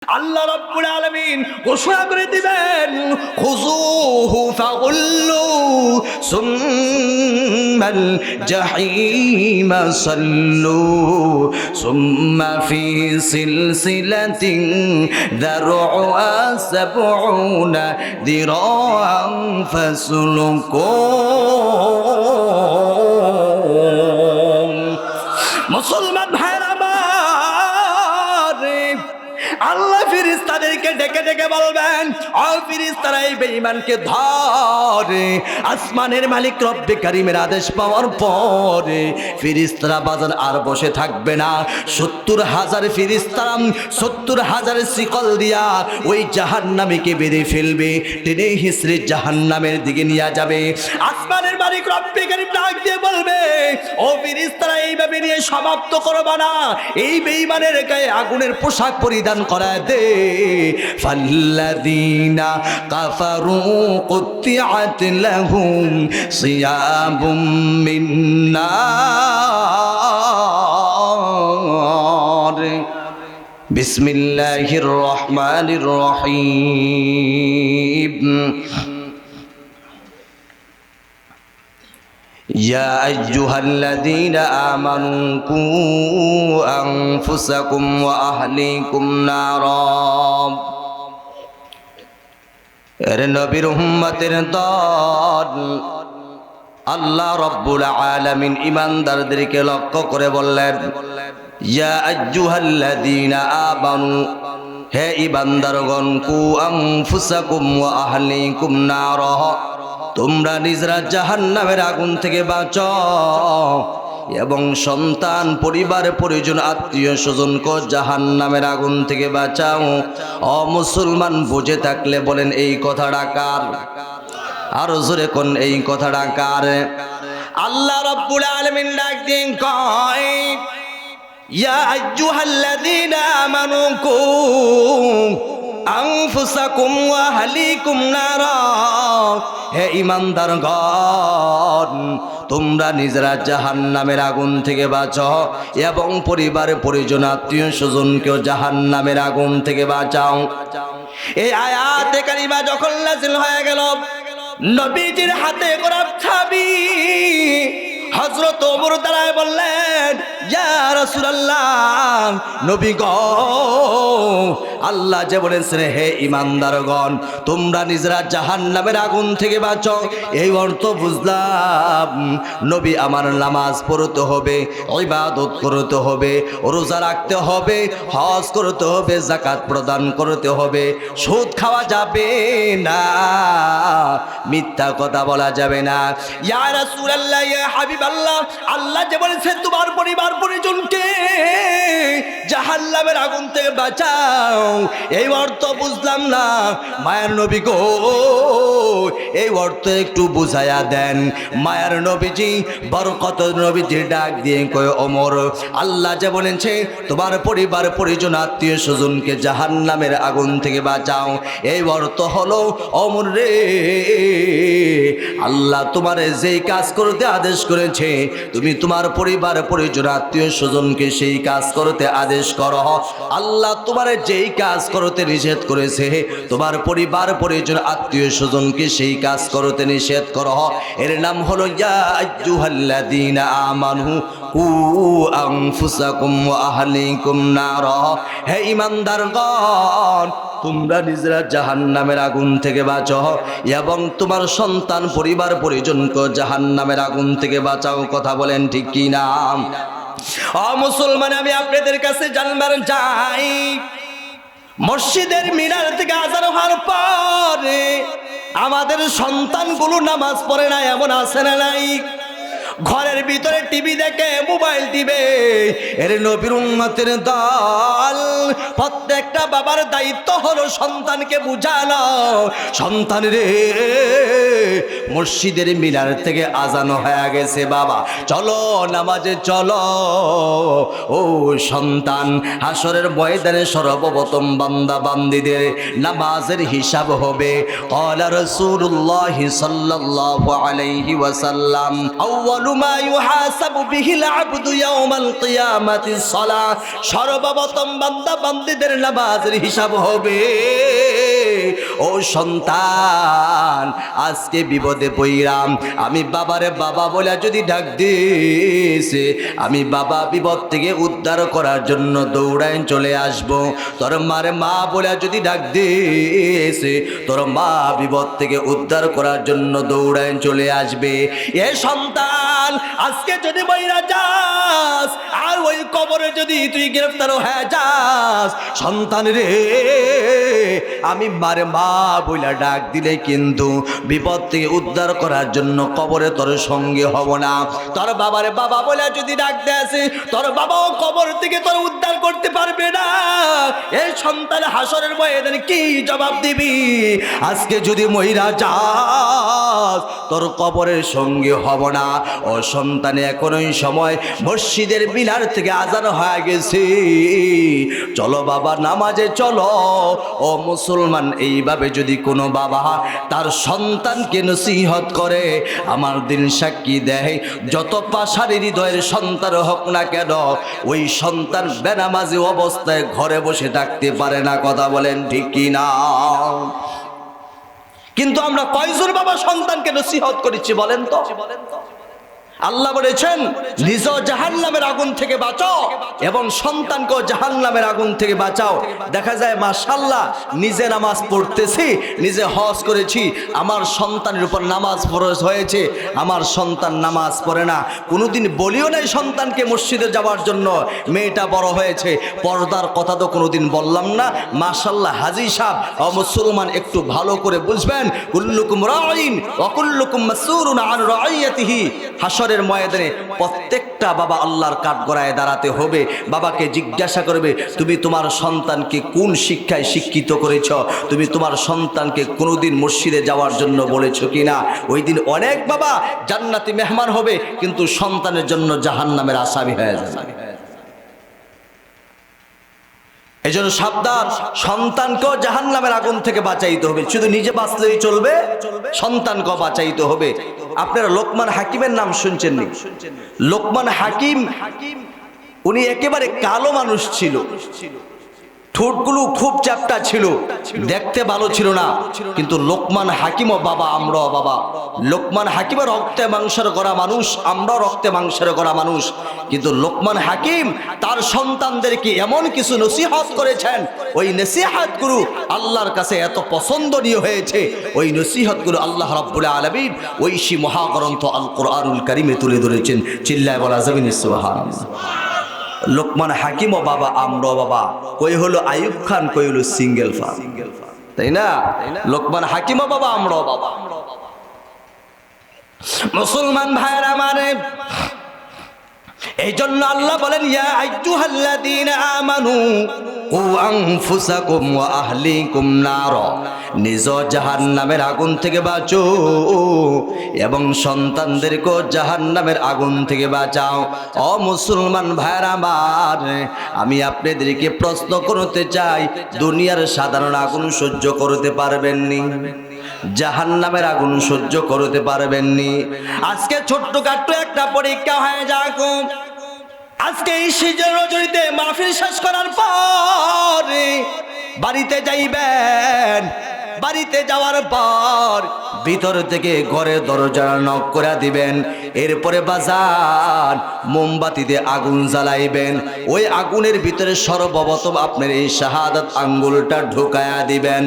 আল্লাহ রাব্বুল আলামিন ঘোষণা করে দিবেন খুযুহু ফাগুল্লু সুম্মাল জাহিমা সাল্লু সুম্মা ফি সিলসিলাতিন দারউহা সাবউনা দিরাআন ফাসলুকু। মুসলমান ভাইরা আল্লাহ ফেরেশতাদেরকে ডেকে ডেকে বলবেন, ও ফেরেশতারা এই বেঈমানকে ধরে। আসমানের মালিক রব্বে কারীমের আদেশ পাওয়ার পরে ফেরেশতারা বাজার আর বসে থাকবে না। ৭০,০০০ ফেরেশতারা ৭০,০০০ শিকল দিয়া ওই জাহান্নামীকে বেঁধে ফেলবে, টেনে হিঁচড়ে জাহান্নামের দিকে নিয়ে যাবে। আসমানের মালিক রব্বে কারীম ডাক দিয়ে বলবে, ও ফেরেশতারা এইভাবে নিয়ে সমাপ্ত করবা না, এই বেঈমানের গায়ে আগুনের পোশাক পরিধান করায় দে। ফাল্লাযীনা কাফারু কুত্তিআত লাহুম সিয়াবুম মিন নার। বিসমিল্লাহির রহমানির রহিম। يا أيها الذين آمنوا قوا أنفسكم وأهليكم نارا। এর নবীর উম্মতের দল আল্লাহ রব্বুল আলামিন ঈমানদারদেরকে লক্ষ্য করে বললেন, ইয়া আইয়ুহাল্লাযীনা আমানু, হে ঈমানদারগণ, কু আনফুসাকুম ওয়া আহলিকুম নারা, তোমরা নিজেরা জাহান্নামের আগুন থেকে বাঁচাও এবং সন্তান পরিবার পরিজন আত্মীয় স্বজনকে জাহান্নামের আগুন থেকে বাঁচাও। ও মুসলমান, বুঝে থাকলে বলেন এই কথাটা কার? আর জোরে কোন এই কথাটা কার? আল্লাহ রাব্বুল আলামিন ডাক দিয়ে কয়, ইয়া আইয়ুহাল্লাযীনা আমানু কু আনফুসাকুম ওয়া আহলিকুম নারা, হে ঈমানদারগণ, তোমরা নিজেরা জাহান্নামের আগুন থেকে বাঁচাও এবং পরিবার পরিজন আত্মীয় স্বজনকেও জাহান্নামের আগুন থেকে বাঁচাও। এই আয়াতে কারিমা যখন নাযিল হয়ে গেল, নবীজির হাতে করা চাবি হযরত ওমর দাঁড়ায় বললেন, ইয়া রাসূলুল্লাহ, নবী গো, আল্লাহ যে বলেছেন হে ঈমানদারগণ, তোমরা নিজেরা জাহান্নামের আগুন থেকে বাঁচো, এই অর্থ বুঝলাম নবী আমার নামাজ পড়তে হবে, ইবাদত করতে হবে, রোজা রাখতে হবে, হজ করতে হবে, যাকাত প্রদান করতে হবে, সুদ খাওয়া যাবে না, মিথ্যা কথা বলা যাবে না। ইয়া রাসূলুল্লাহ, ইয়া হাবিবাল্লাহ, আল্লাহ যে বলেছেন তোমার পরিবার পরিজনকে জাহান্নামের আগুন থেকে বাঁচাও, এই অর্থ বুঝলাম না। মায়ার নবী গো, এই অর্থ একটু বুঝায়া দেন। মায়ার নবীজি বরকত নবীজি ডাক দিয়ে কয়, ওমর, আল্লাহ যে বলেছে তোমার পরিবার পরিজন আত্মীয় স্বজনকে জাহান্নামের আগুন থেকে বাঁচাও, এই অর্থ হলো ওমর রে, আল্লাহ তোমারে যেই কাজ করতে আদেশ করেছে তুমি তোমার পরিবার পরিজন আত্মীয় স্বজনকে সেই কাজ করতে আদেশ করো। আল্লাহ তোমারে যেই কাজ করতে নিষেধ করেছে তোমার পরিবার পরিজন আত্মীয় স্বজনকে সেই কাজ করতে নিষেধ করো। এর নাম হলো ইয়া আইয়ুহাল্লাযীনা আমানু কু আনফুসাকুম ওয়া আহলিকুম নারা, হে ঈমানদারগণ, তোমরা নিজেরা জাহান্নামের আগুন থেকে বাঁচো এবং তোমার সন্তান পরিবার পরিজনকে জাহান্নামের আগুন থেকে বাঁচাও। কথা বলেন ঠিক কি না? ও মুসলমান, আমি আপনাদের কাছে জানবার চাই, মসজিদের মিনার থেকে আজান হওয়ার পরে আমাদের সন্তানগুলো নামাজ পড়ে না, এমন আছে না নাই? ঘরের ভিতরে টিভি দেখে, মোবাইল টিপে। এর নবীর উম্মতের দল, প্রত্যেকটা বাবার দায়িত্ব হলো সন্তানকে বুঝানো, সন্তান রে, মসজিদের মিনার থেকে আজান হয়ে গেছে, বাবা চলো নামাজে চলো। ও সন্তান, হাসরের ময়দানে সর্বপ্রথম বান্দা বান্দীদের নামাজের হিসাব হবে। ক্বালা রাসূলুল্লাহ সাল্লাল্লাহু আলাইহি ওয়াসাল্লাম, আউয়ালু আউয়ালু মা ইউহাসাবু বিহিল আবদু ইয়াউমাল কিয়ামাতিস সালাহ, সর্বপ্রথম বান্দা বান্দীদের নামাজের হিসাব হবে। ও সন্তান, আজকে বিপদে পইরাম, আমি বাবারে বাবা বলে যদি ডাক দিয়েছে, আমি বাবা বিপদ থেকে উদ্ধার করার জন্য দৌড়ায় চলে আসব। তোর মারে মা বলে যদি ডাক দিয়েছে, তোর মা বিপদ থেকে উদ্ধার করার জন্য দৌড়ায় চলে আসবে। এ সন্তান, আজকে যদি বইরা যাস আর ওই কবরে যদি তুই গ্রেফতার হয়ে যাস, সন্তান রে, আমি মারে মা বইলা ডাক দিলে কিন্তু বিপদ থেকে উদ্ধার করার জন্য কবরে তোর সঙ্গে হব না। তোর বাবারে বাবা বলে যদি ডাক দেয়, তোর বাবাও কবর থেকে তোর উদ্ধার করতে পারবে না। এই সন্তান হাসরের ময়দানে কি জবাব দিবি? আজকে যদি মহিলা যাস, তোর কবরের সঙ্গে হব না। ও সন্তান, এখনই সময়, মসজিদের মিনার থেকে আজান হয়ে গেছে, চলো বাবা নামাজে চলো। ও মুসলমান, এইভাবে যদি কোনো বাবা তার সন্তানকে নসিহত করে, আমার দিন সাক্ষী দেয়, যত পাষাণী হৃদয়ের সন্তান হোক না কেন, ওই সন্তান বেনামাজি অবস্থায় ঘরে বসে থাকতে পারে না। কথা বলেন ঠিক কি না? কিন্তু আমরা কয়জন বাবা সন্তানকে নসিহত করেছি বলেন তো? আল্লাহ বলেছেন, নিজ জাহান্নামের আগুন থেকে বাঁচাও এবং সন্তানকেও জাহান্নামের আগুন থেকে বাঁচাও। দেখা যায় মাশাআল্লাহ, নিজে নামাজ পড়তেছি, নিজে হজ করেছি, আমার সন্তানের উপর নামাজ ফরজ হয়েছে, আমার সন্তান নামাজ পড়ে না। কোনোদিন বলিও নাই সন্তানকে মসজিদে যাওয়ার জন্য, মেয়েটা বড় হয়েছে, পর্দার কথা তো কোনোদিন বললাম না। মাশাআল্লাহ, হাজী সাহেব ও মুসলমান, একটু ভালো করে বুঝবেন, কুল্লুকুম রাঈন ওয়া কুল্লুকুম মাসউলুন আন রাঈয়াতিহি। হাসরের ময়দানে প্রত্যেকটা বাবা আল্লাহর কাঠগড়ায় দাঁড়াতে হবে। বাবাকে জিজ্ঞাসা করবে, তুমি তোমার সন্তানকে কোন শিক্ষায় শিক্ষিত করেছ? তুমি তোমার সন্তানকে কোনোদিন মসজিদে যাওয়ার জন্য বলেছো কিনা? ওই দিন অনেক বাবা জান্নাতি মেহমান হবে, কিন্তু সন্তানের জন্য জাহান্নামের আসামি হয়ে যাবে। এই জন্য সাবধান, সন্তানকেও জাহান্নামের আগুন থেকে বাঁচাইতে হবে। শুধু নিজে বাঁচলেই চলবে, সন্তানকেও বাঁচাইতে হবে। আপনারা লোকমান হাকিমের নাম শুনছেন নি? লোকমান হাকিম, উনি একেবারে কালো মানুষ ছিল, ঠোঁটগুলো খুব চ্যাপ্টা ছিল, দেখতে ভালো ছিল না। কিন্তু লোকমান হাকিমও বাবা, আমরাও বাবা। লোকমান হাকিমও রক্তে মাংসের করা মানুষ, আমরাও রক্তে মাংসের করা মানুষ। কিন্তু লোকমান হাকিম তার সন্তানদেরকে এমন কিছু নসিহত করেছেন, ওই নসিহতগুলো আল্লাহর কাছে এত পছন্দনীয় হয়েছে। ওই নসিহতগুলো আল্লাহ রাব্বুল আলামিন ঐশী মহাগ্রন্থ আল কোরআনুল কারীমে তুলে ধরেছেন। চিল্লায় বলা যাবে না সুবহানাল্লাহ। লোকমান হাকিম ও বাবা, আমরাও বাবা। কই হলো আইয়ুব খান, কই হলো সিঙ্গেল ফা, তাই না? লোকমান হাকিম ও বাবা, আমরাও বাবা। মুসলমান ভাইরা, মানে এই জন্য আল্লাহ বলেন, ইয়া আইয়ুহাল্লাযীনা আমানু কু আনফুসাকুম ওয়া আহলিকুম নার, নিজ জাহান্নামের আগুন থেকে বাঁচো এবং সন্তানদেরকেও জাহান্নামের আগুন থেকে বাঁচাও। ও মুসলমান ভাইরা আমার, আমি আপনাদেরকে প্রশ্ন করতে চাই, দুনিয়ার সাধারণ আগুন সহ্য করতে পারবেননি? জাহান্নামের আগুন সহ্য করতে পারবেননি? আজকে ছোট্টখাট্ট একটা পরীক্ষা হয়ে যাক। আজকে এই শীতের রজনীতে মাহফিল শেষ করার পর বাড়িতে যাইবেন, বাড়িতে যাওয়ার পর ভিতর থেকে ঘরের দরজা নক করে দিবেন। এরপরে বাজার মোমবাতি দিয়ে আগুন জ্বালাইবেন। ওই আগুনের ভিতরে সর্বপ্রথম আপনার এই শাহাদাত আঙ্গুলটা ঢুকায়া দিবেন।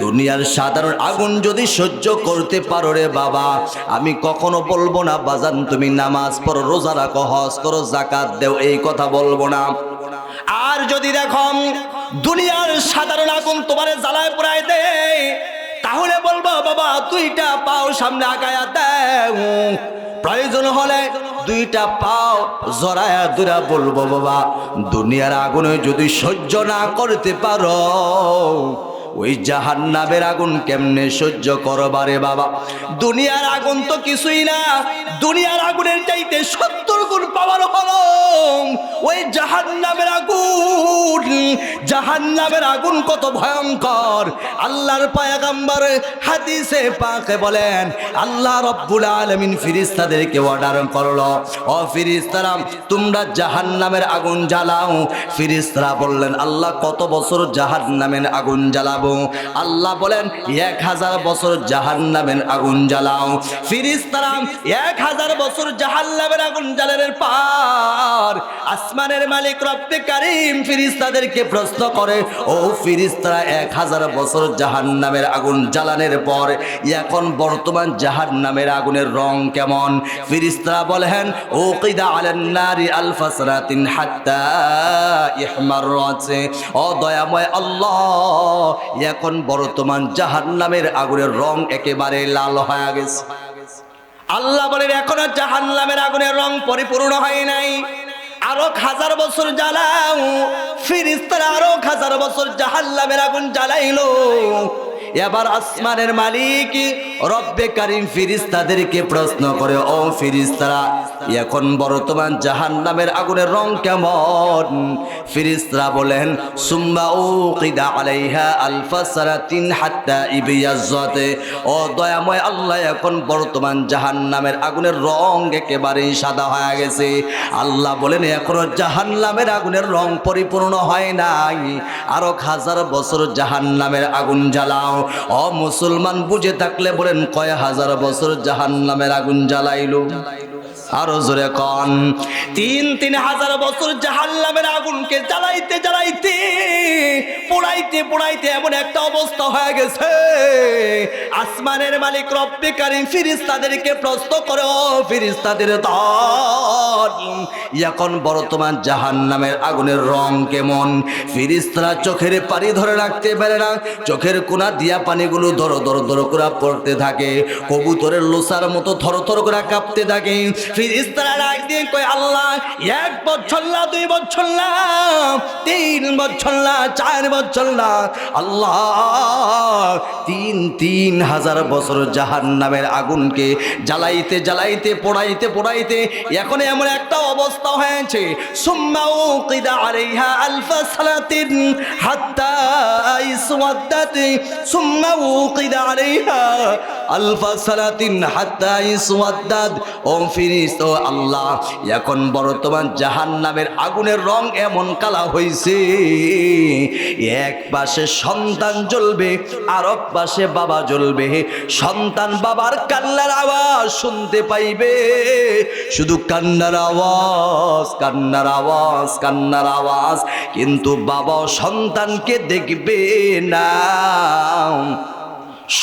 দুনিয়ার সাধারণ আগুন যদি সহ্য করতে পারো রে বাবা, আমি কখনো বলবো না বাজান তুমি নামাজ পড়ো, রোজা রাখো, হজ করো, যাকাত দেও, এই কথা বলবো না। আর যদি দেখো দুনিয়ার সাধারণ আগুন তোমারে জ্বালায় পোড়ায় দেয়, তাহলে বলবো বাবা দুইটা পাও সামনে আগায়া দেও। প্রয়োজন হলে দুইটা পাও জড়ায়া দুরা বলবো বাবা দুনিয়ার আগুনে যদি সহ্য না করতে পারো, ওই জাহান্নামের আগুন কেমনে সহ্য করবারে বাবা? দুনিয়ার আগুন তো কিছুই না, দুনিয়ার আগুনের চাইতে 70 গুণ পাওয়ার হলো ওই জাহান্নামের আগুন। জাহান্নামের আগুন কত ভয়ঙ্কর! আল্লাহর পয়গম্বর হাদিসে পাকে বলেন, আল্লাহ রাব্বুল আলামিন ফেরেশতাদেরকে অর্ডার করলো, ও ফেরেশতারা তোমরা জাহান্নামের আগুন জ্বালাও। ফেরেশতারা বললেন, আল্লাহ কত বছর জাহান্নামের আগুন জ্বালাবো? আল্লাহ বলেন 1000 বছর জাহান্নামের আগুন জ্বালাও। ফেরেশতারা 1000 বছর জাহান্নামের আগুন জ্বালানোর পর আসমানের মালিক রব্বে কারীম ফেরেশতাদেরকে প্রশ্ন করে, ও ফেরেশতারা 1000 বছর জাহান্নামের আগুন জ্বালানোর পর এখন বর্তমান জাহান্নামের আগুনের রং কেমন? ফেরেশতারা বলেন, ও কিদা আলান নারি আলফা সানাতিন হাত্তা ইহমাররাত। ও দয়াময় আল্লাহ, এখন বর্তমান জাহান্নামের আগুনের রং একেবারে লাল হয়ে গেছে। আল্লাহ বলেন, এখনো জাহান্নামের আগুনের রং পরিপূর্ণ হয় নাই, আরো 1000 বছর জ্বালাও। ফেরেশতারা আরো 1000 বছর জাহান্নামের আগুন জ্বালাইলো। এবার আসমানের মালিক রব্বে কারীম ফেরেশতাদেরকে প্রশ্ন করে, ও ফেরেশতারা এখন বর্তমান জাহান্নামের আগুনের রং কেমন? ফেরেশতারা বলেন, সুম্মা উকিদা আলাইহা আলফা সানাতিন হাত্তা ইবিয়াজ্জাত। ও দয়াময় আল্লাহ, এখন বর্তমান জাহান্নামের আগুনের রং একেবারেই সাদা হয়ে গেছে। আল্লাহ বলেন, এখনো জাহান্নামের আগুনের রং পরিপূর্ণ হয় নাই, আরো 1000 বছর জাহান্নামের আগুন জ্বালাও। ও মুসলমান, বুঝে থাকলে বলেন কয় হাজার বছর জাহান্নামের আগুন জ্বালাইলো? আরো জোরে কন। 3000 বছর জাহান্নামের আগুনকে জ্বালাইতে জ্বালাইতে পোড়াইতে পোড়াইতে এমন একটা অবস্থা হয়ে গেছে, আসমানের মালিক রব্বে কারীম ফেরেশতাদেরকে প্রশ্ন করে, ও ফেরেশতাদের দল, এখন বর্তমান জাহান্নামের আগুনের রং কেমন? ফেরেশতারা চোখের পানি ধরে রাখতে পারে না, চোখের কোনা দিয়া পানিগুলো ধরো ধরো ধরো করে পড়তে থাকে, কবুতরের লোসার মতো থর থর করে কাঁপতে থাকে। ফেরেশতারা ডাক দিয়ে কয়, আল্লাহ 1 বছর না, 2 বছর না, 3 বছর না, 4 বছর না, আল্লাহ 3000 বছর জাহান্নামের আগুনকে জ্বালাইতে জ্বালাইতে পোড়াইতে পোড়াইতে এখন এমন একটা অবস্থা হয়েছে, সুম্মা উকিদা আলাইহা আলফা সানাতিন হাত্তা ইসওয়াদ্দাত। সুম্মা উকিদা আলাইহা আলফা সানাতিন হাত্তা ইসওয়াদ্দাত। ও ফেরেশতা, আল্লাহ এখন বর্তমান জাহান্নামের আগুনের রং এমন কালা হইছে, এক পাশে সন্তান জ্বলবে আর এক পাশে বাবা জ্বলবে। সন্তান বাবার কান্নার আওয়াজ শুনতে পাইবে, শুধু কান্নার আওয়াজ, কান্নার আওয়াজ, কান্নার আওয়াজ, কিন্তু বাবা সন্তানকে দেখবে না,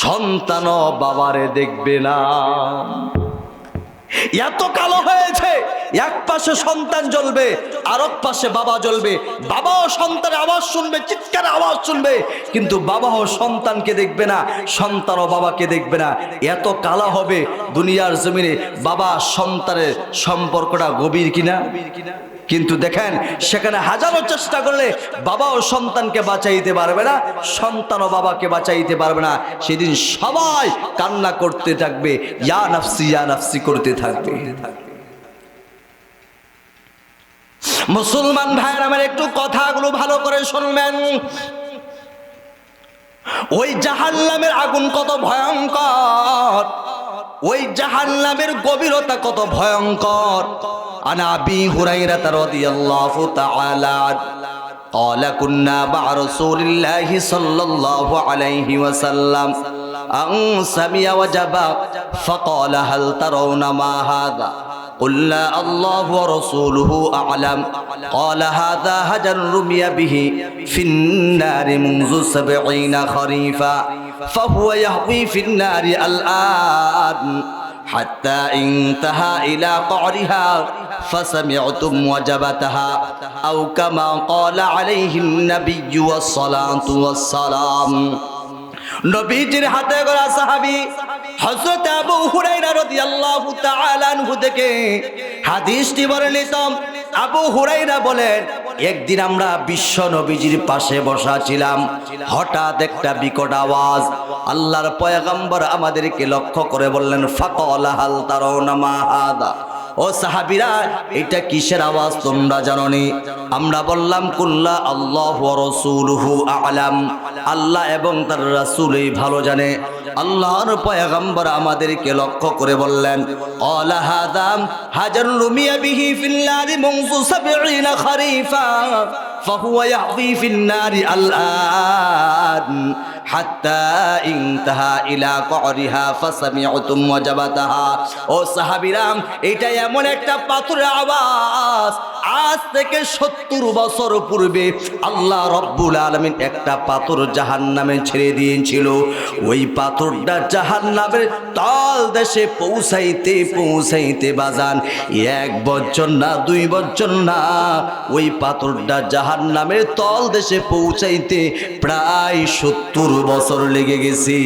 সন্তানও বাবারে দেখবে না। এত কালো হয়েছে, এক পাশে সন্তান জ্বলবে আর এক পাশে বাবা জ্বলবে। বাবাও সন্তানের আওয়াজ শুনবে, চিৎকার আওয়াজ শুনবে, কিন্তু বাবাও সন্তানকে দেখবে না, সন্তানও বাবাকে দেখবে না। এত কালো হবে দুনিয়ার জমিনে বাবা সন্তানের সম্পর্কটা গভীর কিনা? কিন্তু দেখেন, সেখানে হাজারো চেষ্টা করলে বাবাও সন্তানকে বাঁচাইতে পারবে না, সন্তানও বাবাকে বাঁচাইতে পারবে না। সেদিন সবাই কান্না করতে থাকবে, ইয়া নাফসি ইয়া নাফসি করতে থাকবে। মুসলমান ভাইয়ের আমার একটু কথাগুলো ভালো করে শুনবেন। ওই জাহান্নামের আগুন কত ভয়ঙ্কর, ওই জাহান্নামের গভীরতা কত ভয়ঙ্কর। আনা আবি হুরায়রা রাদিয়াল্লাহু তাআলা قال كنا مع رسول الله صلى الله عليه وسلم أن سمع وجبا فقال هل ترون ما هذا قلنا الله ورسوله أعلم قال هذا هجر رمي به في النار منذ 70 خريفا فهو يهوي في النار الآن حتى انتهى إلى قعرها فسمعتم وجبتها أو كما قال عليه النبي والصلاة والسلام। নবীজির হাতে গড়া সাহাবী হযরত আবু হুরায়রা রাদিয়াল্লাহু তাআলা আনহু থেকে হাদিসটি বর্ণিত। আবু হুরায়রা বলেন, একদিন আমরা বিশ্ব নবীজির পাশে বসা ছিলাম, হঠাৎ একটা বিকট আওয়াজ, আল্লাহর পয়গম্বর আমাদেরকে লক্ষ্য করে বললেন, ফাকালা হাল তারাউনা মা হাদা, ও সাহাবীরা এটা কিসের আওয়াজ তোমরা জানোনি? আমরা বললাম, কুল্লা আল্লাহু ওয়া রাসূলুহু আ'লাম, আল্লাহ এবং তার রাসূলই ভালো জানে। আল্লাহর পয়গম্বর আমাদেরকে লক্ষ্য করে বললেন, ক্বালা হাযা হাজারুন রুমিয়া বিহি ফিল নারি মুনযু ৭০ খরিফা ফাহুয়া ইয়াহদি ফিন নারি আল-আন হাত্তা ইনতাহা ইলা করিহা ফাসামি'তুম ওয়াজাবাতাহা। ও সাহাবীরা, এটা এমন একটা পাথরের আওয়াজ, আজ থেকে ৭০ বছর পূর্বে আল্লাহ রাব্বুল আলামিন একটা পাথর জাহান্নামে ছেড়ে দিয়েছিল। ওই পাথরটা জাহান্নামের তল দেশে পৌঁছাইতে পৌঁছাইতে বাজান ১ বছর না ২ বছর না, ওই পাথরটা জাহান্নামের তল দেশে পৌঁছাইতে প্রায় ৭০ বছর লেগে গেছে।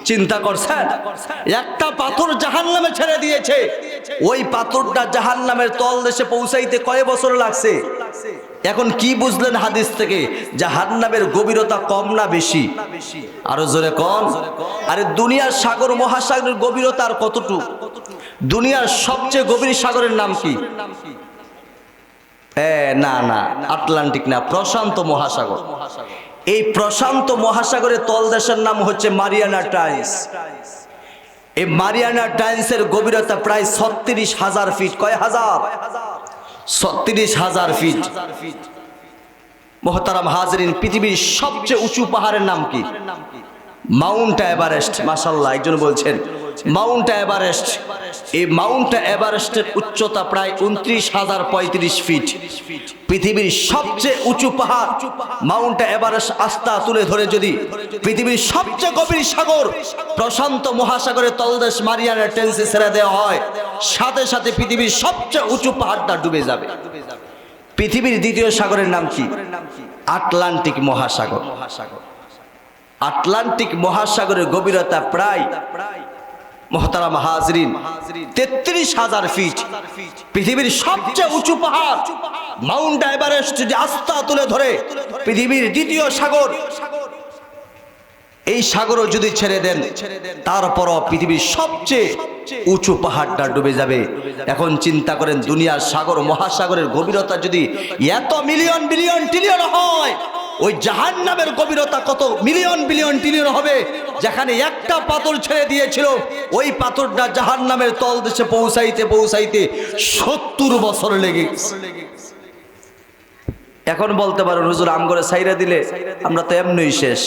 চিন্তা করছেন, একটা পাথর জাহান্নামে ছেড়ে দিয়েছে, ওই পাথরটা জাহান্নামের তল দেশে পৌঁছাইতে কয় বছর লাগছে? এখন কি বুঝলেন হাদিস থেকে? জাহান্নামের গভীরতা কম না বেশি? আরো জোরে কম। আরে দুনিয়ার সাগর মহাসাগরের গভীরতা আর কতটুকু? দুনিয়ার সবচেয়ে গভীর সাগরের নাম কি? না না, আটলান্টিক না, প্রশান্ত মহাসাগর। এই প্রশান্ত মহাসাগরের তলদেশের নাম হচ্ছে মারিয়ানা ট্রায়াঞ্জ। এই মারিয়ানা ট্রায়াঞ্জের গভীরতা প্রায় ৩৬,০০০ ফিট। কয় হাজার? ৩৬,০০০ ফিট। মুহতারাম হাজরিন, পৃথিবীর সবচেয়ে উঁচু পাহাড়ের নাম কি? Mount Everest. মাশাআল্লাহ, একজন বলছেন মাউন্ট এভারেস্ট। এই মাউন্ট এভারেস্টের উচ্চতা প্রায় ২৯,০৩৫ ফিট। পৃথিবীর সবচেয়ে উঁচু পাহাড় মাউন্ট এভারেস্ট আস্থা তুলে ধরে যদি পৃথিবীর সবচেয়ে গভীর সাগর প্রশান্ত মহাসাগরের তলদেশ মারিয়ানা ট্রায়াঞ্জে ছেড়ে দেওয়া হয়, সাথে সাথে পৃথিবীর সবচেয়ে উঁচু পাহাড়টা ডুবে যাবে। পৃথিবীর দ্বিতীয় সাগরের নাম কি? আটলান্টিক মহাসাগর। আটলান্টিক মহাসাগরের গভীরতা প্রায় মুহতারাম হাজরিন ৩৩,০০০ ফিট। পৃথিবীর সবচেয়ে উঁচু পাহাড় মাউন্ট এভারেস্ট যদি আস্থা তুলে ধরে পৃথিবীর দ্বিতীয় সাগর, এই সাগরও যদি ছেড়ে দেন, তারপরও পৃথিবীর সবচেয়ে উঁচু পাহাড়টা ডুবে যাবে। এখন চিন্তা করেন, দুনিয়ার সাগর মহাসাগরের গভীরতা যদি এত মিলিয়ন বিলিয়ন ট্রিলিয়ন হয়, ওই জাহান্নামের গভীরতা কত মিলিয়ন বিলিয়ন ট্রিলিয়ন হবে? যেখানে একটা পাথর ছেড়ে দিয়েছিল, ওই পাথরটা জাহান্নামের তল দেশে পৌঁছাইতে পৌঁছাইতে ৭০ বছর লেগে গেছে। এখন বলতে পারো, হুজুর আমগরে ছাইরা দিলে আমরা তো এমনই শেষ,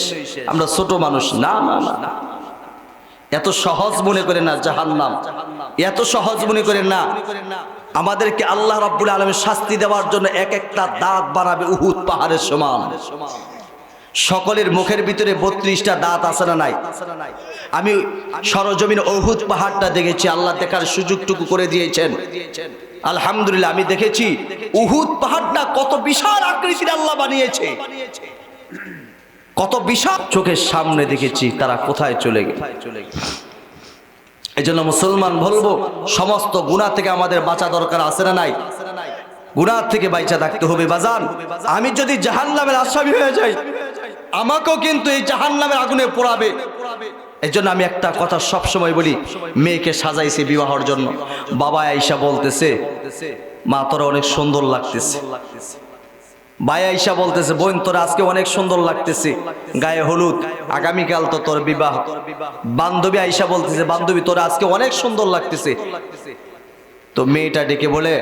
আমরা ছোট মানুষ। না না না, এত সহজ মনে করে না জাহান্নাম, এত সহজ মনে করে না। আমাদেরকে আল্লাহ রাব্বুল আলামিন শাস্তি দেওয়ার জন্য এক একটা দাঁত বানাবে উহুদ পাহাড়ের সমান। সকলের মুখের ভিতরে ৩২টা দাঁত আছে না নাই? আমি সরজমিন উহুদ পাহাড়টা দেখেছি, আল্লাহ দেখার সুযোগটুকু করে দিয়েছেন, আলহামদুলিল্লাহ। আমি দেখেছি উহুদ পাহাড়টা কত বিশাল আকৃতির আল্লাহ বানিয়েছে, কত বিশাল। চোখের সামনে দেখেছি তারা কোথায় চলে গেল। এই জন্য মুসলমান বলবো, সমস্ত গুনাহ থেকে আমাদের বাঁচা দরকার আছে না নাই? গুনাহ থেকে বাইচা থাকতে হবে বাজান। আমি যদি জাহান্নামের আসামি হয়ে যাই, আমাকেও কিন্তু এই জাহান্নামের আগুনে পোড়াবে। এই জন্য আমি একটা কথা সব সময় বলি, মেয়েকে সাজাইছে বিবাহের জন্য, বাবা আয়েশা বলতেছে, মা তোরা অনেক সুন্দর লাগতেছে। ভাই আয়েশা বলতেছে, বোন তোরা আজকে অনেক সুন্দর লাগতেছে, গায়ে হলুদ, আগামীকাল তো তোর বিবাহ। বান্ধবী আয়েশা বলতেছে, বান্ধবী তোরা আজকে অনেক সুন্দর লাগতেছে। তো মেয়েটা ডেকে বলে,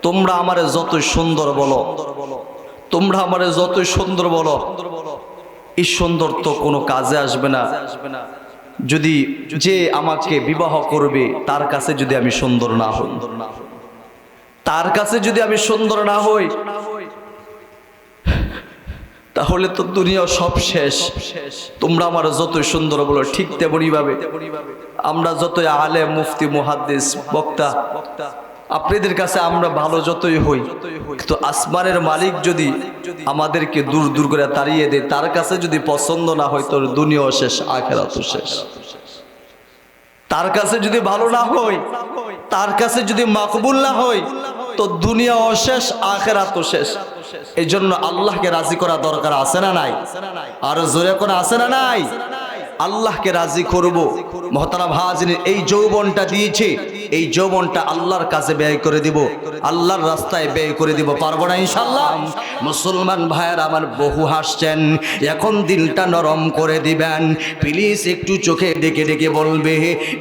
তোমরা আমারে যতই সুন্দর বলো, তোমরা আমারে যতই সুন্দর বলো, এই সুন্দর তো কোনো কাজে আসবে না যদি যে আমাকে বিবাহ করবে তার কাছে যদি আমি সুন্দর না হই। তার কাছে যদি আমি সুন্দর না হই, তাহলে তো দুনিয়া সব শেষ। তোমরা আমার যতই সুন্দর বলো, ঠিক তেমনি ভাবে আমরা যতই আলেম, মুফতি, মুহাদ্দিস, বক্তা, আপনাদের কাছে আমরা ভালো যতই হই, কিন্তু আসমানের মালিক যদি আমাদেরকে দূর দূর করে তাড়িয়ে দেয়, তার কাছে যদি পছন্দ না হয়, তোর দুনিয়াও শেষ, আখিরাতও শেষ। তার কাছে যদি ভালো না হই, তার কাছে যদি মাকবুল না হয় তো দুনিয়া শেষ, আখিরাতও শেষ। এই জন্য আল্লাহকে রাজি করা দরকার আছে না নাই? আর জোরে করে আছে না নাই? আল্লাহকে রাজি করব। মহতারাম হাজির, এই যৌবনটা দিয়েছি, এই যৌবনটা আল্লাহর কাছে ব্যয় করে দিব, আল্লাহর রাস্তায় ব্যয় করে দিব, পারবো না ইনশাআল্লাহ? মুসলমান ভাইয়ের আমার বহু হাসছেন, এখন দিলটা নরম করে দিবেন প্লিজ। একটু চোখে ডেকে ডেকে বলবে,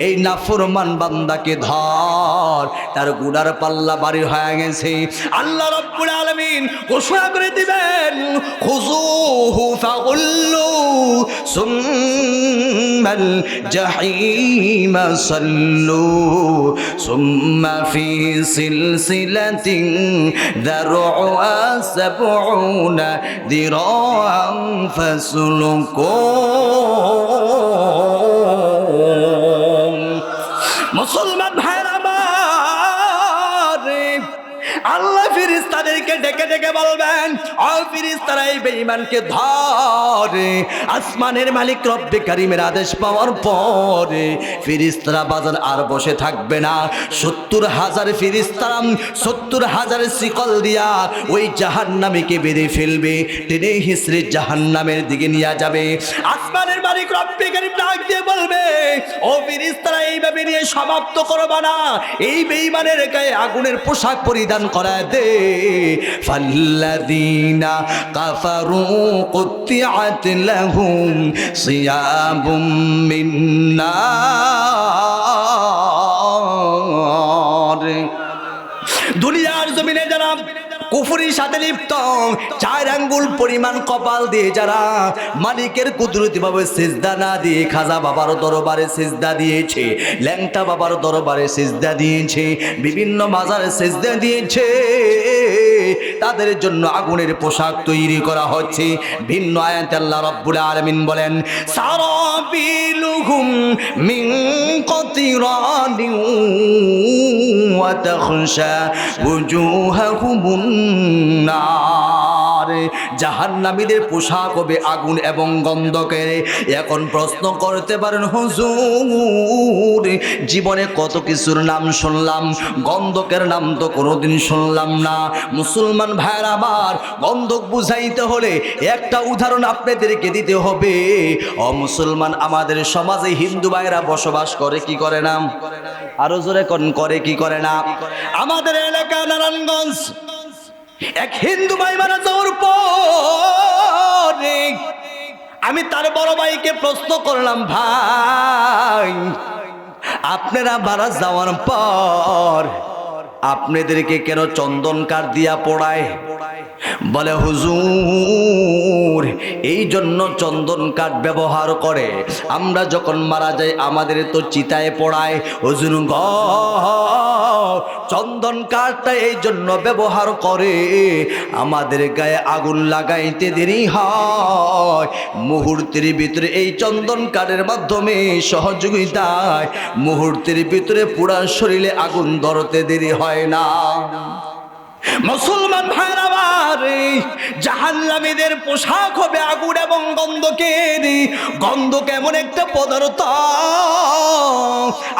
এই নাফরমান বান্দাকে ধর, তার গুনার পাল্লা বাড়ি হয়ে গেছে। আল্লাহ রাব্বুল আলামিন ঘোষণা করে দিবেন, খুযুহু ফাগুল্লু সুম্মাল জাহিমা সাল্লু সুম্মা ফি সিলসিলাতিন দারউহা সাবউনা দিরাআন ফাসলুকু। মুসলমান ভাইরা আমার, আল্লাহ ফেরেশতাদেরকে ডেকে ডেকে বলবেন, ও ফেরেশতারা এই বেঈমানকে ধরে। আসমানের মালিক রব্বে কারীমের আদেশ পাওয়ার পরে ফেরেশতারা বাজার আর বসে থাকবে না। ৭০,০০০ ফেরেশতারা ৭০,০০০ শিকল দিয়া ওই জাহান্নামীকে বেঁধে ফেলবে, টেনে হিসড়ে জাহান্নামের দিকে নিয়ে যাবে। আসমানের মালিক রব্বে কারীম ডাক দিয়ে বলবে, ও ফেরেশতারা এইভাবে নিয়ে সমাপ্ত করবা না, এই বেঈমানের গায়ে আগুনের পোশাক পরিধান করায় দে। ফাল্লাযীনা কাফারু কুত্তিআত লাহুম সিয়াবুম মিন নার। দুনিয়ার জমিনে যারা কুফরির সাথে লিপ্ত, 4 আঙ্গুল পরিমাণ কপাল দিয়ে যারা মালিকের কুদরতি ভাবে সিজদা না দিয়ে খাজা বাবার দরবারে সিজদা দিয়েছে, ল্যাংটা বাবার দরবারে সিজদা দিয়েছে, বিভিন্ন মাজারে সিজদা দিয়েছে, তাদের জন্য আগুনের পোশাক তৈরি করা হচ্ছে। ভিন্ন আয়াতে আল্লাহ রাব্বুল আলামিন বলেন, সারাবিলুহুম মিন কতিরানিন ওয়া তাখশা উজুহাহুমুন নার। জাহান্নামীদের পোশাক হবে আগুন এবং গন্ধকের। এখন প্রশ্ন করতে পারেন, হুজুর জীবনে কত কিছুর নাম শুনলাম, গন্ধকের নাম তো কোনোদিন শুনলাম না। মুসলমান ভাইরা আমার, গন্ধক বুঝাইতে হলে একটা উদাহরণ আপনাদেরকে দিতে হবে। ও মুসলমান, আমাদের সমাজে হিন্দু ভাইরা বসবাস করে কি করে না? আরো জোরে করে কি করে না? আমাদের এলাকা নারায়ণগঞ্জ, এক হিন্দু ভাই মারা যাওয়ার পরে আমি তার বড় ভাইকে প্রশ্ন করলাম, ভাই আপনারা মারা যাওয়ার পর আপনাদেরকে কেন চন্দন কাঠ দিয়া পোড়ায়? বলে, হুজুর এই জন্য চন্দন কাঠ ব্যবহার করে, আমরা যখন মারা যাই আমাদের তো চিতায় পোড়ায়। হুজুর গ চন্দন কাঠটা এই জন্য ব্যবহার করে, আমাদের গায়ে আগুন লাগাইতে দেরি হয়, মুহূর্তের ভিতরে এই চন্দন কাঠের মাধ্যমে সহযোগিতায় মুহূর্তের ভিতরে পুরা শরীরে আগুন ধরতে দেরি হয় না। মুসলমান ভাইরা আমার, জাহান্নামীদের পোশাক হবে আগুন এবং গন্ধকের। গন্ধক এমন একটা পদার্থ,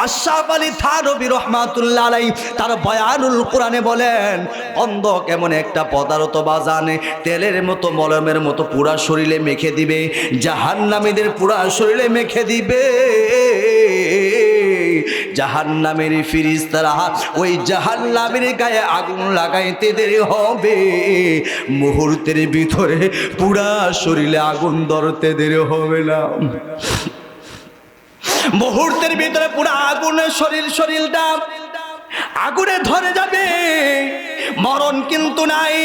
আশরাফ আলী থানভী রাহমাতুল্লাহ আলাইহি তার বয়ানুল কোরআনে বলেন, গন্ধক এমন একটা পদার্থ বাজানে তেলের মতো মলমের মতো পুরা শরীরে মেখে দিবে, জাহান্নামীদের পুরা শরীরে মেখে দিবে। জাহান্নামের ফেরেশতারা ওই জাহান্নামের গায়ে আগুন লাগাইতে দেরি হবে, মুহূর্তের ভিতরে পুরা শরীরে আগুন ধরতে দেরি হবে না। মুহূর্তের ভিতরে পুরা আগুনের শরীরটা আগুনে ধরে যাবে, মরণ কিন্তু নাই।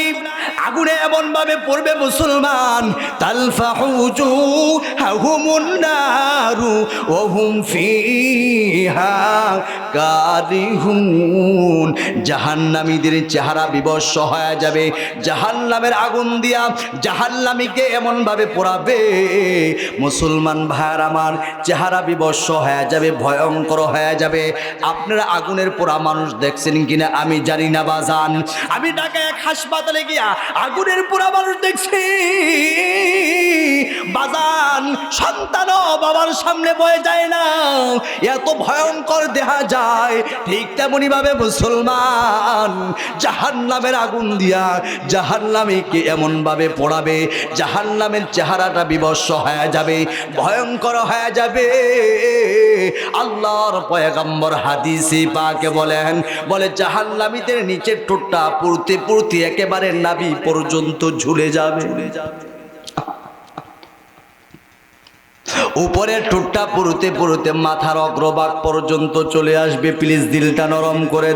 আগুনে এমন ভাবে পড়বে মুসলমান, তালফাহু উজুহাহুমুন নারু ওয়া হুম ফিহা কারিহুন। জাহান্নামীদের চেহারা বিবস্ত্র হয়ে যাবে, জাহান্নামের আগুন দিয়া জাহান্নামীকে এমন ভাবে পোড়াবে, মুসলমান ভাইয়ের আমার চেহারা বিবস্ত্র হয়ে যাবে, ভয়ঙ্কর হয়ে যাবে। আপনারা আগুনের পোড়া মানুষ দেখছেন কিনা আমি জানি না বাজান, আমি ঢাকা এক হাসপাতালে গিয়া আগুনের পোড়া মানুষ দেখছি বাজান। সন্তানও বাবার সামনে বয়ে যায় না, এত ভয়ঙ্কর দেখা যায়। ঠিক তেমনি ভাবে মুসলমান জাহান্নামের আগুন দিয়া জাহান্নামীকে এমন ভাবে পোড়াবে, জাহান্নামের চেহারাটা বিভৎস হয়ে যাবে, ভয়ঙ্কর হয়ে যাবে। আল্লাহর পয়গম্বর হাদিসে পাকে বলেন, বলে জাহান্নামীদের নিচের ঠোঁটটা পুড়তে পুড়তে একেবারে নাভি পর্যন্ত ঝুলে যাবে, উপরের ঠোঁটটা পুড়তে পুড়তে মাথার অগ্রভাগ পর্যন্ত চলে আসবে। প্লিজ দিলটা নরম করে।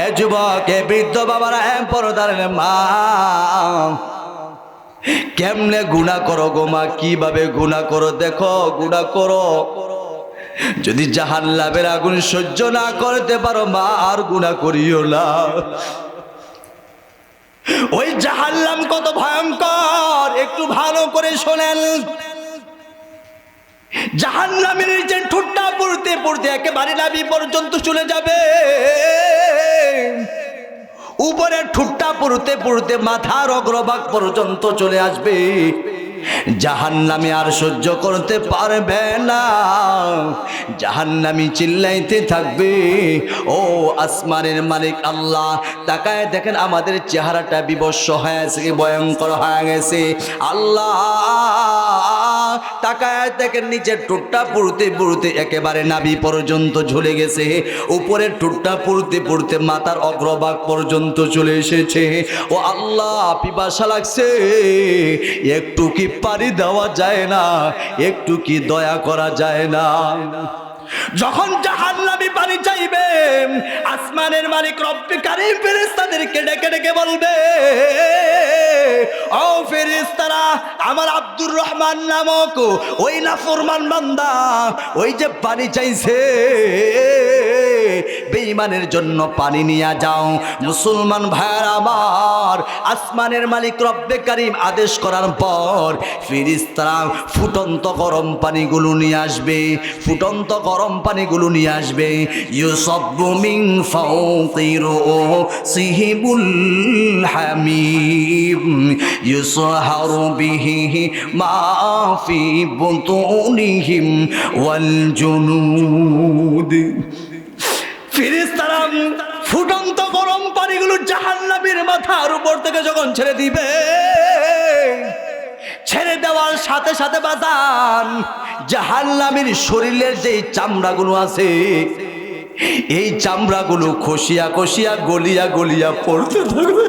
এ যুবক, এ বৃদ্ধ বাবারা, এ পর্দার মা, কেমনে গুনাহ করো গো মা, কিভাবে গুনাহ করো, দেখো গুনাহ করো। যদি জাহান্নামের আগুন সহ্য না করতে পারো মা, আর গুনাহ করিও না। ওই জাহান্নাম কত ভয়ঙ্কর একটু ভালো করে শোনেন। জাহান্নামের যে ঠোঁটটা পড়তে পড়তে একেবারে নাভি পর্যন্ত চলে যাবে, উপরের ঠোঁটটা পড়তে পড়তে মাথার অগ্রভাগ পর্যন্ত চলে আসবে। জাহান্নামী আর সহ্য করতে পারবে না, জাহান্নামী চিল্লাইতে থাকবে, ও আসমানের মালিক আল্লাহ, তাকায় দেখেন আমাদের চেহারাটা বিভৎস হয়ে গেছে, ভয়ঙ্কর হয়ে গেছে। আল্লাহ তাকায় দেখেন নিচের ঠোঁটটা পুড়তে পুড়তে একেবারে নাভি পর্যন্ত ঝুলে গেছে, উপরের ঠোঁটটা পুড়তে পুড়তে মাথার অগ্রভাগ পর্যন্ত চলে এসেছে। ও আল্লাহ, পিপাসা লাগছে, একটু কি পানি দেওয়া যায় না, একটু কি দয়া করা যায় না? যখন জাহান্নামী পানি চাইবে, আসমানের মালিক রব্বে কারীম ফেরেশতাদেরকে ডেকে ডেকে বলবে, ও ফেরেশতারা, আমার আব্দুর রহমান নামক ওই নাফরমান বান্দা ওই যে পানি চাইছে, বেঈমানের জন্য পানি নিয়ে যাও। মুসলমান ভাইরা আমার, আসমানের মালিক রব্বে কারীম আদেশ করার পর ফেরেশতারা ফুটন্ত গরম পানিগুলো নিয়ে আসবে, ফুটন্ত গরম পানিগুলো নিয়ে আসবে। ইউসাব্বু মিন ফাওকি রুসিহিমুল হামিম ইউসহারু বিহি মা ফি বুতুনিহিম ওয়াল জুনুদ। ফেরেশতারা ফুটন্ত গরম পানিগুলো জাহান্নামীর মাথার উপর থেকে যখন ছেড়ে দিবে, ছেড়ে দেওয়ার সাথে সাথে বাজান জাহান্নামীর শরীরের যে চামড়াগুলো আছে, এই চামড়াগুলো খসিয়া খসিয়া গলিয়া গলিয়া পড়তে থাকবে।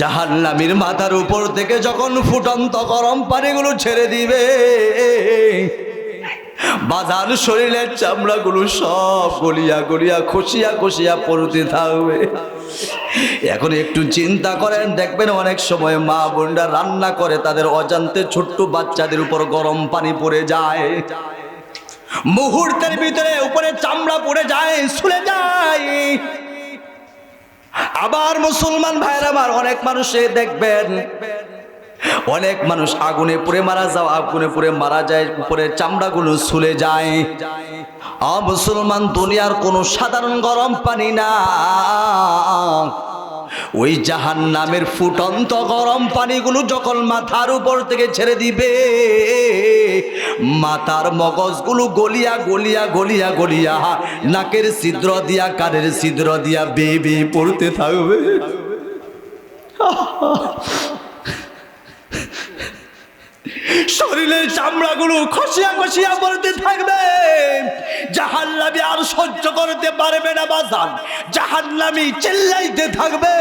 জাহান্নামীর মাথার উপর থেকে যখন ফুটন্ত গরম পানিগুলো ছেড়ে দিবে, বাজার শরীরের চামড়াগুলো সব গলিয়া গলিয়া খসিয়া খসিয়া পড়তে থাকবে। এখন একটু চিন্তা করেন, দেখবেন অনেক সময় মা বোনরা রান্না করে, তাদের অজান্তে ছোট্ট বাচ্চাদের উপর গরম পানি পড়ে যায়, মুহূর্তের ভিতরে উপরে চামড়া পড়ে যায়, ছুলে যায়। আবার মুসলমান ভাইরা আমার, অনেক মানুষে দেখবেন, অনেক মানুষ আগুনে পুড়ে মারা যায়, আগুনে পুড়ে মারা যায়, উপরে চামড়াগুলো ছুলে যায়। মুসলমান, দুনিয়ার কোনো সাধারণ গরম পানি না, ওই জাহান্নামের ফুটন্ত গরম পানিগুলো যখন মাথার উপর থেকে ছেড়ে দিবে, মাথার মগজগুলো গলিয়া গলিয়া গলিয়া গলিয়া নাকের ছিদ্র দিয়া কানের ছিদ্র দিয়া বেয়ে বেয়ে পড়তে থাকবে। শরীরের চামড়াগুলো খসিয়া খসিয়া পড়তে থাকবে। জাহান্নামী আর সহ্য করতে পারবে না বাজান, জাহান্নামী চিল্লাইতে থাকবে।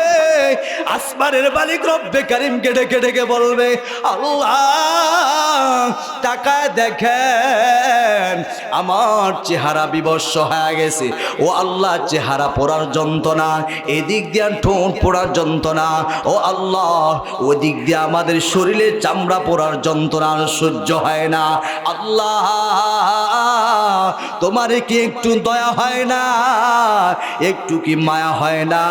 আসমানের মালিক রব্বে কারীমকে ডেকে ডেকে বলবে, আল্লাহ তাকায় দেখেন আমার চেহারা বিভৎস হয়ে গেছে। ও আল্লাহ, চেহারা পোড়ার যন্ত্রণা, এদিক দিয়ে ঠোঁট পোড়ার যন্ত্রণা, ও আল্লাহ ওদিক দিয়ে আমাদের শরীরের চামড়া পোড়ার যন্ত্রণা সহ্য হয় না। আল্লাহ, তোমার কি একটু দয়া হয় না, একটু কি মায়া হয় না?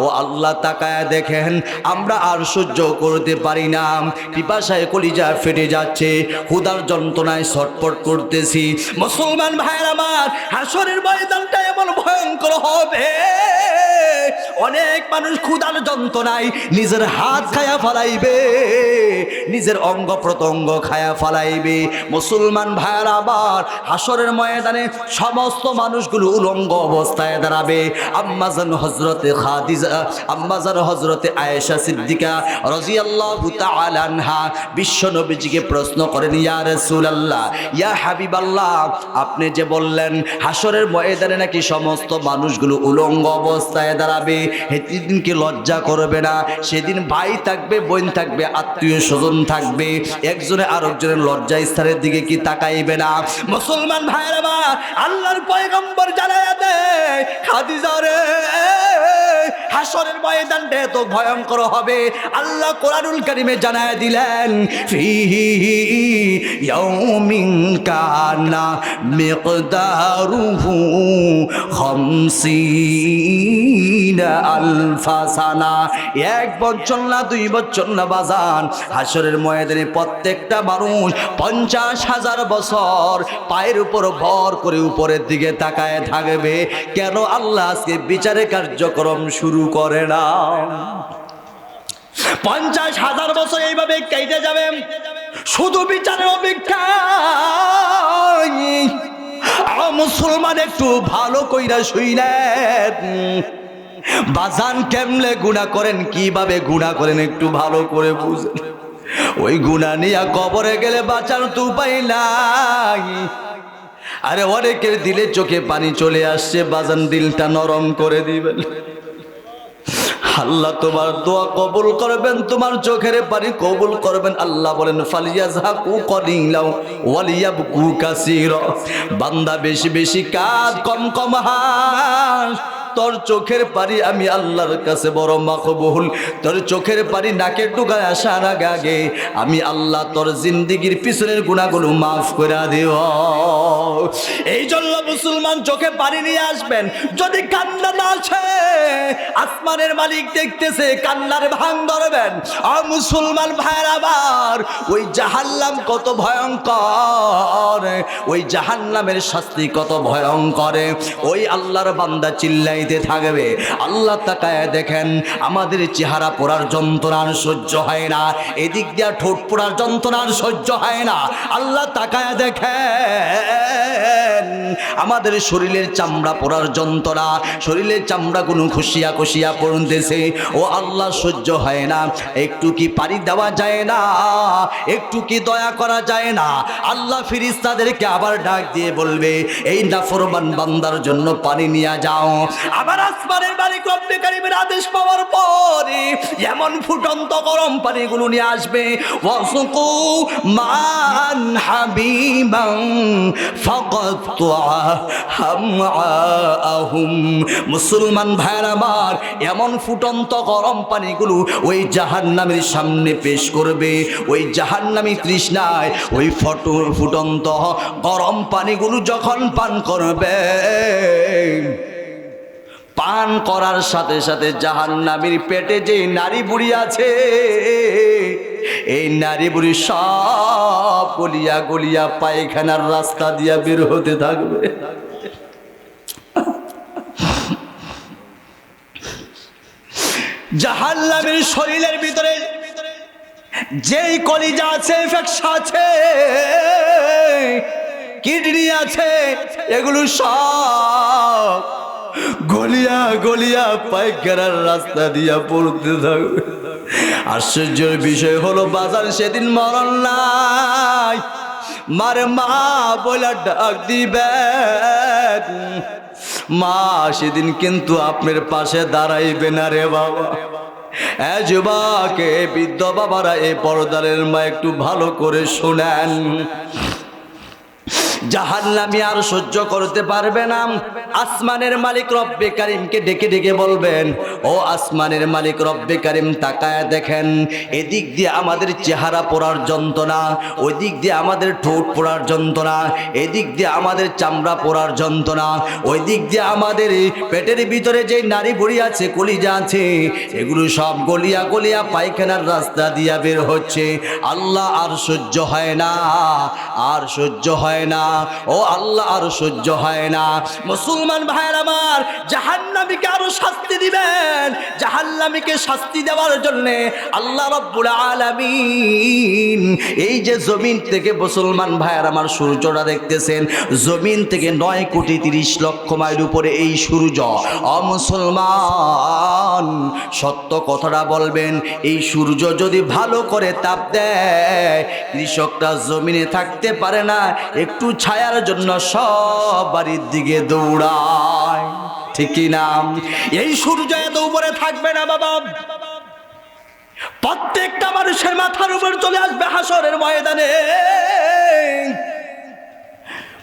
ও আল্লাহ তাকায় দেখেন আমরা আর সহ্য করতে পারি না, পিপাসায় কলিজা ফেটে যাচ্ছে, ক্ষুধার যন্ত্রণায় ছটফট করতেছি। মুসলমান ভাইয়ের আমার, হাসরের ময়দানটা এমন ভয়ঙ্কর হবে, অনেক অনেক মানুষ ক্ষুধার যন্ত্রণায় নিজের হাত খায়া ফলাইবে, নিজের অঙ্গ প্রত্যঙ্গ খায়া ফলাইবে। মুসলমান ভাইয়ের আবার হাসরের ময়দানে সমস্ত মানুষগুলো উলঙ্গ অবস্থায় দাঁড়াবে। আম্মাজান হযরতে খাদিজা, আম্মাজান হযরতে আয়েশা সিদ্দিকা রাদিয়াল্লাহু তাআলা আনহা বিশ্ব নবীজিকে প্রশ্ন করেন, ইয়া রাসূলুল্লাহ, ইয়া হাবিবাল্লাহ, আপনি যে বললেন হাসরের ময়দানে নাকি সমস্ত মানুষগুলো উলঙ্গ অবস্থায় দাঁড়াবে, সেদিন কি লজ্জা করবে না? সেদিন ভাই থাকবে, বোন থাকবে, আত্মীয় স্বজন থাকবে, একজনে আরেকজনের লজ্জা স্থানের দিকে কি তাকাইবে না? মুসলমান ভাইরা, আল্লাহর পয়গম্বর জানায়া দেয়, খাদিজা রে, হাসরের ময়দানটা এত ভয়ঙ্কর হবে। আল্লাহ কোরআনুল কারীমে জানায়া দিলেন, ফিহি ইয়াউমিন কানা মিকদারুহু 50 আলফা সানা। এক বছর না, 2 বছর না বাজান, হাসরের ময়দানে প্রত্যেকটা মানুষ 50,000 বছর পায়ের উপর ভর করে উপরের দিকে তাকায় থাকবে। কেন আল্লাহ আজকে বিচারে কার্যক্রম শুরু করে না? 50,000 বছর এইভাবে কেটে যাবে শুধু বিচারের অপেক্ষা। মুসলমান একটু ভালো কইরা শুইলেন, বাজান কেমনে গুনাহ করেন, কিভাবে গুনাহ করেন একটু ভালো করে বুঝেন। ওই গুনাহ নিয়ে কবরে গেলে বাঁচার তো উপায় নাই। আরে অনেকের দিলে চোখে পানি চলে আসছে, বাজান দিলটা নরম করে দিবেন। আল্লাহ তোমার দোয়া কবুল করবেন, তোমার চোখের পানি কবুল করবেন। আল্লাহ বলেন, ফালিয়াযহাকু কলিলাও ওয়ালিয়াবকু কাসীরা। বান্দা বেশি বেশি কাঁদ, কম কম হাস। তোর চোখের পানি আমি আল্লাহর কাছে বড় মাকবুল। তোর চোখের পানি নাকের ডুগায় আসার আগে আমি আল্লাহ তোর জিন্দেগির পিছনের গুনাহগুলো মাফ করে দিও। এই জন্য মুসলমান চোখে পানি নিয়ে আসবেন। যদি কান্না না আসে, আসমানের মালিক দেখতেছে, কান্নার ভাঙ ধরবেন। আর মুসলমান ভাইয়ের আবার ওই জাহান্নাম কত ভয়ঙ্কর, ওই জাহান্নামের শাস্তি কত ভয়ঙ্কর। ওই আল্লাহর বান্দা চিল্লাই থাকবে, আল্লাহ তাকায় দেখেন আমাদের চেহারা পোড়ার যন্ত্রণার সহ্য হয় না, এদিক দিয়া ঠোঁট পোড়ার যন্ত্রণার সহ্য হয় না। আল্লাহ তাকায় দেখেন আমাদের শরীরের চামড়া পোড়ার যন্ত্রণা, শরীরের চামড়াগুলো খুশিয়া খুশিয়া পড়তেছে। ও আল্লাহ সহ্য হয় না, একটু কি পানি দেওয়া যায় না, একটু কি দয়া করা যায় না? আল্লাহ ফেরেশতাদেরকে আবার ডাক দিয়ে বলবে, এই নাফরমান বান্দার জন্য পানি নিয়ে যাও। আবার আসমানের মালিক রব্বে কারীমের আদেশ পাওয়ার পরে এমন ফুটন্ত গরম পানিগুলো নিয়ে আসবে। ওয়াসুকু মান হাবিবান ফাকাত্তা হামআহুম। মুসলমান ভাইরা আমার, এমন ফুটন্ত গরম পানিগুলো ওই জাহান্নামের সামনে পেশ করবে। ওই জাহান্নামী তৃষ্ণায় ওই ফুটন্ত গরম পানিগুলো যখন পান করবে, পান করার সাথে সাথে জাহান্নামীর পেটে যে নারী বুড়ি আছে, এই নারী বুড়ি সব গলিয়া গলিয়া পায়খানার রাস্তা দিয়া বের হতে থাকবে। জাহান্নামীর শরীরের ভিতরে যেই কলিজা আছে, ফেকশা আছে, কিডনি আছে, এগুলো সব গলিয়া গলিয়া পায়খানার রাস্তা দিয়া পড়তে থাকবে। আশ্চর্যের বিষয় হলো বাজার সেদিন মরণ নাই, মারে মা বলে ডাক দিবেন, মা সেদিন কিন্তু আপনার পাশে দাঁড়াইবে না রে বাবা। যুবকে বৃদ্ধ বাবারা, এই পর্দারের মা একটু ভালো করে শোনেন। জাহান্নামী আর সহ্য করতে পারবে না। আসমানের মালিক রব্বে কারীমকে ডেকে ডেকে বলবেন, ও আসমানের মালিক রব্বে কারীম, তাকায় দেখেন, এদিক দিয়ে আমাদের চেহারা পোড়ার যন্ত্রণা, ওই দিক দিয়ে আমাদের ঠোঁট পোড়ার যন্ত্রণা, এদিক দিয়ে আমাদের চামড়া পোড়ার যন্ত্রণা, ওই দিক দিয়ে আমাদের পেটের ভিতরে যে নারী বুড়ি আছে, কলিজা আছে, এগুলো সব গলিয়া গলিয়া পায়খানার রাস্তা দিয়া বের হচ্ছে। আল্লাহ আর সহ্য হয় না, আর সহ্য হয় না। ও আল্লাহ আর সহ্য হয় না। মুসলমান ভাইয়ের আমার, জাহান্নামীকে আরো শাস্তি দিবেন। জাহান্নামীকে শাস্তি দেওয়ার জন্য আল্লাহ রাব্বুল আলামিন এই যে জমিন থেকে মুসলমান ভাইয়ার আমার সূর্যটা দেখতেছেন, জমিন থেকে 9,30,00,000 মাইল উপরে এই সূর্য। মুসলমান সত্য কথাটা বলবেন, এই সূর্য যদি ভালো করে তাপ দেয়, কৃষকরা জমিনে থাকতে পারে না, একটু ছায়ার জন্য সব বাড়ির দিকে দৌড়ায়, ঠিক কি না? এই সূর্য এত উপরে থাকবে না বাবা, প্রত্যেকটা মানুষের মাথার উপর চলে আসবে হাসরের ময়দানে।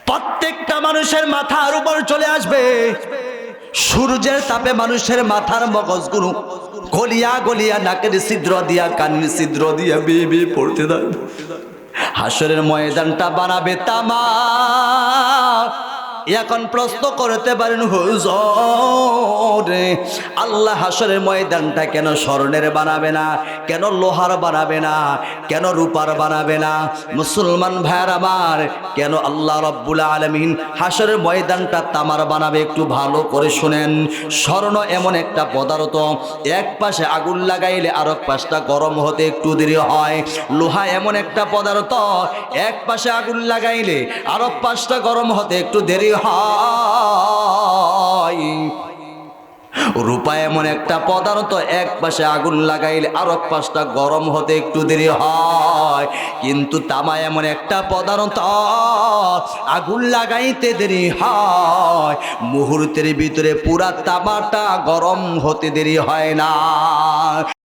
প্রত্যেকটা মানুষের মাথার উপর চলে আসবে, সূর্যের তাপে মানুষের মাথার মগজগুলো গলিয়া গলিয়া নাকের ছিদ্র দিয়া কানের ছিদ্র দিয়া বেয়ে বেয়ে পড়তে থাকবে। হাসরের ময়দানটা বানাবে তামা। এখন প্রশ্ন করতে পারেন হুজুর, আল্লাহ হাসরের ময়দানটা কেন স্বর্ণের বানাবে না, কেন লোহার বানাবে না, কেন রূপার বানাবে না? মুসলমান ভাইয়ার আমার, কেন আল্লাহ রাব্বুল আলামিন হাসরের ময়দানটা তামার বানাবে? একটু ভালো করে শুনেন। স্বর্ণ এমন একটা পদার্থ, এক পাশে আগুন লাগাইলে আরেক পাশটা গরম হতে একটু দেরি হয়। লোহা এমন একটা পদার্থ, এক পাশে আগুন লাগাইলে আরেক পাশটা গরম হতে একটু দেরি হয়। রূপা এমন একটা পদার্থ, এক পাশে আগুন লাগাইলে আরেক পাশটা গরম হতে একটু দেরি হয়। কিন্তু তামা এমন একটা পদার্থ, আগুন লাগাইতে দেরি হয়, মুহূর্তের ভিতরে পুরা তামাটা গরম হতে দেরি হয় না।